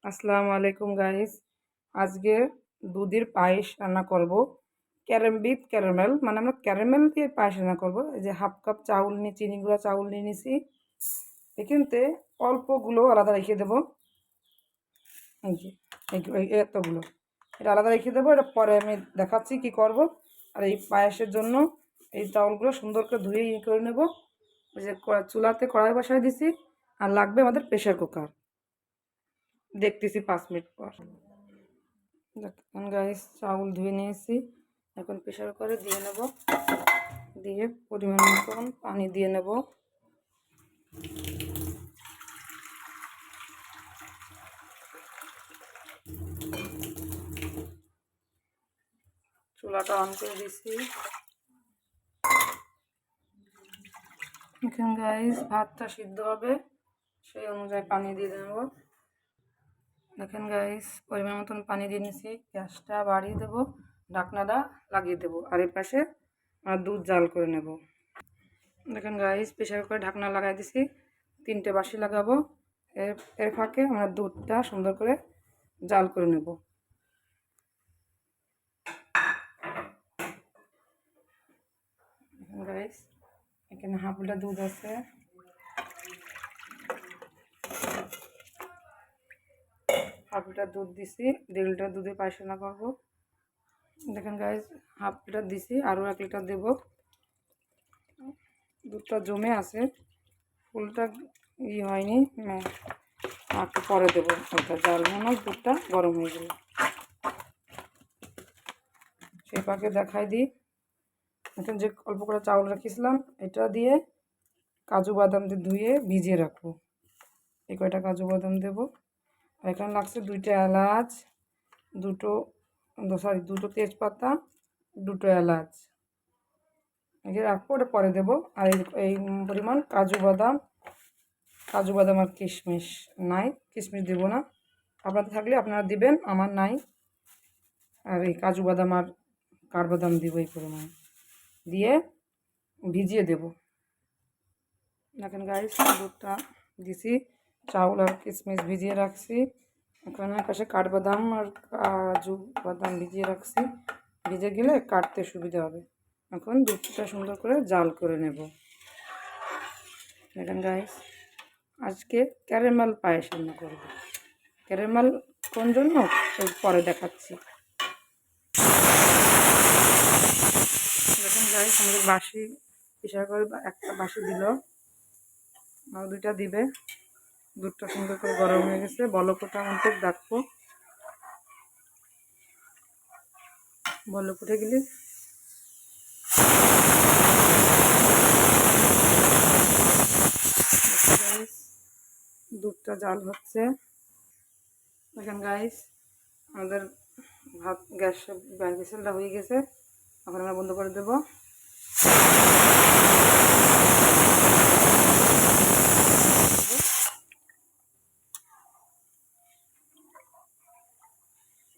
আসসালামু আলাইকুম গাইস। আজকে দুধের পায়েস রান্না করব। ক্যারামেল মানে আমরা ক্যারামেল দিয়ে পায়েস রান্না করব। এই যে হাফ কাপ চাউল নিয়ে চিনি গুঁড়া চাউল নিয়ে নিছি। এখানতে অল্পগুলো আলাদা রেখে দেবো। এই যে এতগুলো এটা আলাদা রেখে দেবো। এটা পরে আমি দেখাচ্ছি কি করব। আর এই পায়েসের জন্য এই চাউলগুলো সুন্দর করে ধুয়ে করে নেব। ওই যে চুলাতে কড়াই বসায় দিছি। আর লাগবে আমাদের প্রেশার কুকার। দেখতেছি 5 মিনিট পর। দেখুন গাইস, চাউল ধুয়ে নিয়েছি। এখন প্রেশার কুকারে দিয়ে নেব। দিয়ে পরিমাণ মতন পানি দিয়ে নেব। চুলাটা অন করে দিছি। এখন গাইস ভাতটা সিদ্ধ হবে, সেই অনুযায়ী পানি দিয়ে দেব। দেখেন গাইস, পরিমাণ মতন পানি দিয়ে নিয়েছি। গ্যাসটা বাড়িয়ে দেবো, ঢাকনাটা লাগিয়ে দেবো। আর এর পাশে দুধ জাল করে নেব। দেখেন গাইস, প্রেশার কুকারে ঢাকনা লাগাই দিছি। 3টে বাসি লাগাবো। এর ফাঁকে আমরা দুধটা সুন্দর করে জাল করে নেব। গাইস, এখানে হাফ লিটার দুধ আছে। হাফ লিটার দুধ দিছি। 1.5 লিটার দুধে পায়েস রান্না করবো। দেখেন গাইস, হাফ লিটার দিছি, আরও 1 লিটার দেব। দুধটা জমে আছে, ফুলটা হয়নি, একটু পরে দেবো। হালকা জাল মনে দুধটা গরম হয়ে গেল। সেই পাকে দেখাই দিই। এখন যে অল্প করে চাউল রেখেছিলাম, এটা দিয়ে কাজু বাদাম দিয়ে ধুয়ে ভিজিয়ে রাখবো। এই কয়টা কাজু বাদাম দেবো। আর এখানে লাগছে 2টা এলাচ, দুটো তেজপাতা, 2টো এলাচ। এই রাখবো, ওটা পরে দেবো। আর এই পরিমাণ কাজু বাদাম আর কিশমিশ নাই, কিশমিশ দেবো না। আপনাদের থাকলে আপনারা দিবেন, আমার নাই। আর এই কাজু বাদাম আর কাঠবাদাম দিব এই পরিমাণ দিয়ে ভিজিয়ে দেব। দেখেন গাইস, দুধটা দিছি, চাউল আর কিশমিশ ভিজিয়ে রাখছি। ওখানে পাশে কাঠবাদাম আর কাজু বাদাম ভিজিয়ে রাখছি। ভিজে গেলে কাটতে সুবিধা হবে। এখন দুধটা সুন্দর করে জাল করে নেব। দেখেন গাইস, আজকে ক্যারামেল পায়েস রান্না করব। ক্যারামেল কোন জন্য পরে দেখাচ্ছি। দেখেন গাইস, আমাদের বাসি প্রেশার করে একটা বাসি দিল, আর 2টা দিবে। দুধটা সুন্দর করে গরম হয়ে গেছে। বলকটা মধ্যে রাখবো। বলক উঠে গেলে দুধটা জাল হচ্ছে। দেখেন গাইস, আমাদের গ্যাসটা হয়ে গেছে। এখন আমরা বন্ধ করে দেব।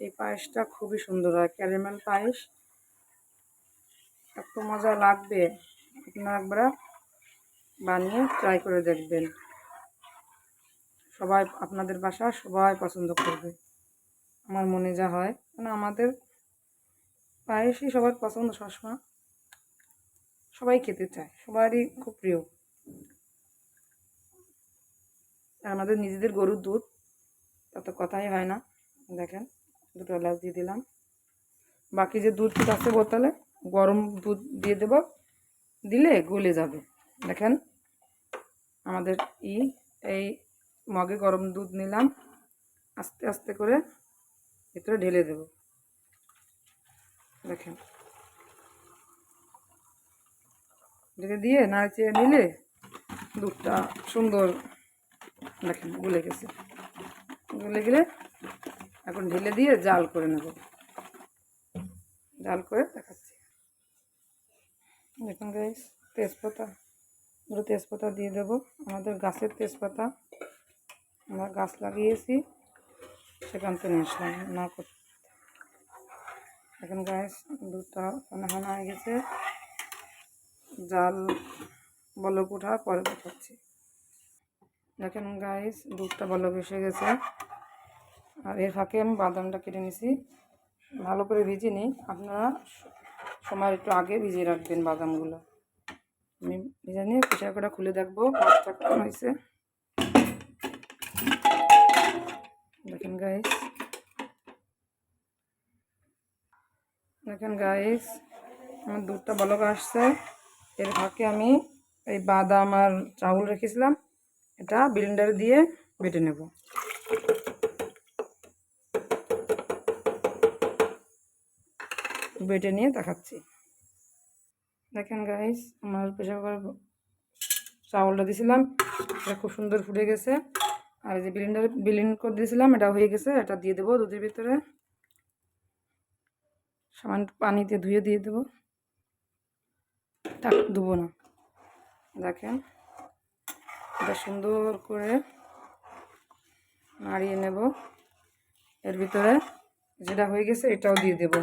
এই পায়েসটা খুবই সুন্দর হয়, ক্যারামেল পায়েস। এত মজা লাগবে, আপনারা একবার বানিয়ে ট্রাই করে দেখবেন। সবাই আপনাদের বাসা সবাই পছন্দ করবে। আমার মনে যা হয়, মানে আমাদের পায়েসই সবার পছন্দ সবসময়, সবাই খেতে চায়, সবারই খুব প্রিয়। আর আমাদের নিজেদের গরুর দুধ, তত কথাই হয় না। দেখেন, 2টো এলাচ দিয়ে দিলাম। বাকি যে দুধ আছে বোতলে, গরম দুধ দিয়ে দেব, দিলে গলে যাবে। দেখেন, আমাদের এই মগে গরম দুধ নিলাম, আস্তে আস্তে করে ভিতরে ঢেলে দেব। দেখেন, ঢেলে দিয়ে নাড়িয়ে নিলে দুধটা সুন্দর, দেখেন গলে গেছে। গলে গেলে এখন ঢেলে দিয়ে জাল করে নেব। জাল করে দেখাচ্ছি। দেখুন গাইস, দুটো তেজপাতা দিয়ে দেব। আমাদের গাছের তেজপাতা, আমরা গাছ লাগিয়েছি, সেখান থেকে আসলাম না করতে। এখন গাইস, দুধটা ফেনা হয়ে গেছে। জাল বলক ওঠার পরে দেখাচ্ছি। দেখেন গাইস, দুধটা বলক এসে গেছে। আর এর ফাঁকে আমি বাদামটা কেটে নিছি, ভালো করে ভিজিয়ে নিই। আপনারা সময় একটু আগে ভিজিয়ে রাখবেন বাদামগুলো। আমি ভেজে নিয়ে প্রেসার কুকারটা খুলে দেখবো ভাতটা কেমন হয়েছে। দেখেন গাইস, আমার দুধটা ভালো করে আসছে। এর ফাঁকে আমি এই বাদাম আর চাউল রেখেছিলাম, এটা ব্লেন্ডারে দিয়ে বেটে নেব। বেটে নিয়ে দেখাচ্ছি। দেখেন গাইস, আমার প্রেসার কুকার চাউলটা দিয়েছিলাম, এটা খুব সুন্দর ফুটে গেছে। আর এই যে ব্লেন্ড করে দিয়েছিলাম, এটা হয়ে গেছে। এটা দিয়ে দেবো দুধের ভিতরে, সামান্য পানিতে ধুয়ে দিয়ে দেবো, তাক দেবো না। দেখেন, এটা সুন্দর করে নাড়িয়ে নেব। এর ভিতরে যেটা হয়ে গেছে এটাও দিয়ে দেব।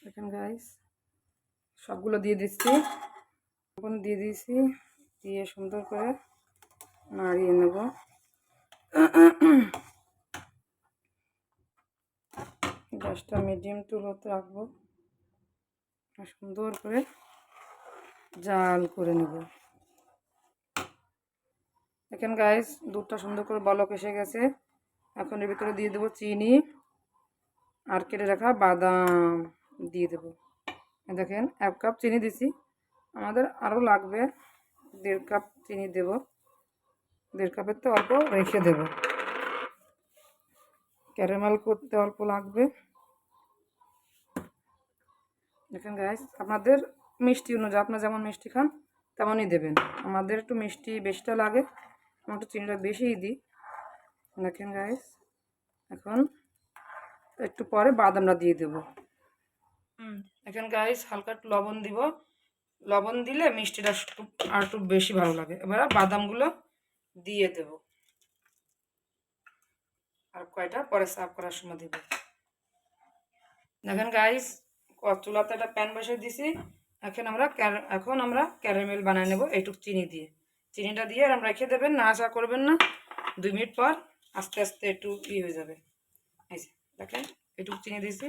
দেখেন গাইস, সবগুলো দিয়ে দিচ্ছি, এখন দিয়ে দিয়েছি, দিয়ে সুন্দর করে নাড়িয়ে নেব। গ্যাসটা মিডিয়াম টু লোতে রাখবো, সুন্দর করে জাল করে নেব। দেখেন গাইস, দুধটা সুন্দর করে বলক এসে গেছে। এখন এর ভিতরে দিয়ে দেবো চিনি আর কেটে রাখা বাদাম দিয়ে দেবো। দেখেন 1 কাপ চিনি দিছি, আমাদের আরও লাগবে, 1.5 কাপ চিনি দেব। 1.5 কাপের তো অল্প রেখে দেব, ক্যারামেল করতে অল্প লাগবে। দেখেন গাইস, আপনাদের মিষ্টি অনুযায়ী, আপনারা যেমন মিষ্টি খান তেমনই দেবেন। আমাদের একটু মিষ্টি বেশিটা লাগে, আমরা একটু চিনিটা বেশিই দিই। দেখেন গাইস, এখন একটু পরে বাদামটা দিয়ে দেব। দেখেন গাইস, হালকা একটু লবণ দিব, লবণ দিলে মিষ্টিটা আর একটু বেশি ভালো লাগে। এবার বাদামগুলো দিয়ে দেব, আর কয়টা পরে সার্ভ করার সময় দেব। দেখেন গাইস, চুলাতে একটা প্যান বসিয়ে দিছি। এখন আমরা ক্যারামেল বানিয়ে নেব এইটুকু চিনি দিয়ে। চিনিটা দিয়ে আর আমরা রেখে দেবেন, নাড়াচাড়া করবেন না। 2 মিনিট পর আস্তে আস্তে একটু হয়ে যাবে। এই যে দেখেন, এইটুকু চিনি দিয়েছি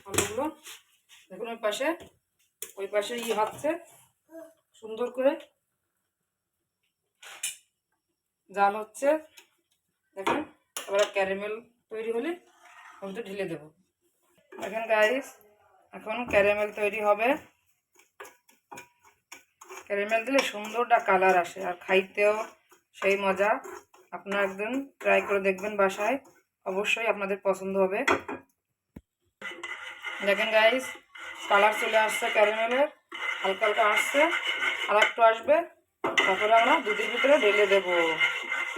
অল্পগুলো। দেখুন ওই পাশে হচ্ছে, সুন্দর করে জাল হচ্ছে। দেখেন, এবার ক্যারামেল তৈরি হলে ওটা ঢেলে দেবো। দেখেন গাইস, এখন ক্যারামেল তৈরি হবে। ক্যারামেল দিলে সুন্দরটা কালার আসে, আর খাইতেও সেই মজা। আপনারা একদিন ট্রাই করে দেখবেন বাসায়, অবশ্যই আপনাদের পছন্দ হবে। দেখেন গাইস, কালার চলে আসছে ক্যারামেলের, হালকা হালকা আসছে, আর একটু আসবে, তারপরে আমরা দুধের ভিতরে ঢেলে দেবো।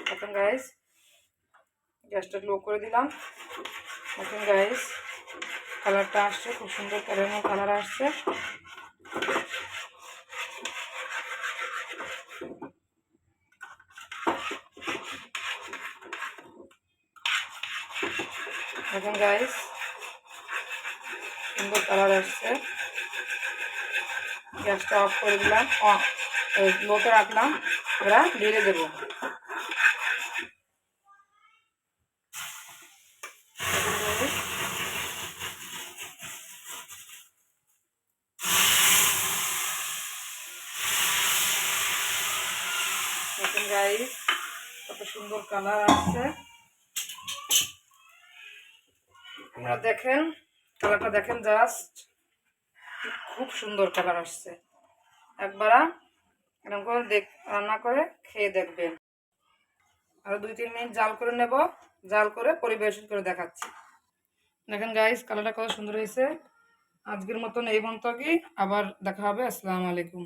দেখেন গাইস, গ্যাসটা লো করে দিলাম। দেখেন গাইস, কালারটা আসছে, খুব সুন্দর ক্যারামেল কালার আসছে। দেখেন গাইস, সুন্দর কালার আসছে। গ্যাসটা অফ করে দিলাম, লোতে রাখলাম, এবার ঢেলে দেবো। দেখেন গাইস, কত সুন্দর কালার আসছে। আপনারা দেখেন, কালারটা দেখেন, জাস্ট খুব সুন্দর কালার আসছে। একবার এরকম করে রান্না করে খেয়ে দেখবেন। আরো 2-3 মিনিট জাল করে নেব, জাল করে পরিবেশন করে দেখাচ্ছি। দেখেন গাইস, কালারটা কত সুন্দর হয়েছে। আজকের মতন এই পর্যন্তই, আবার দেখা হবে। আসসালামু আলাইকুম।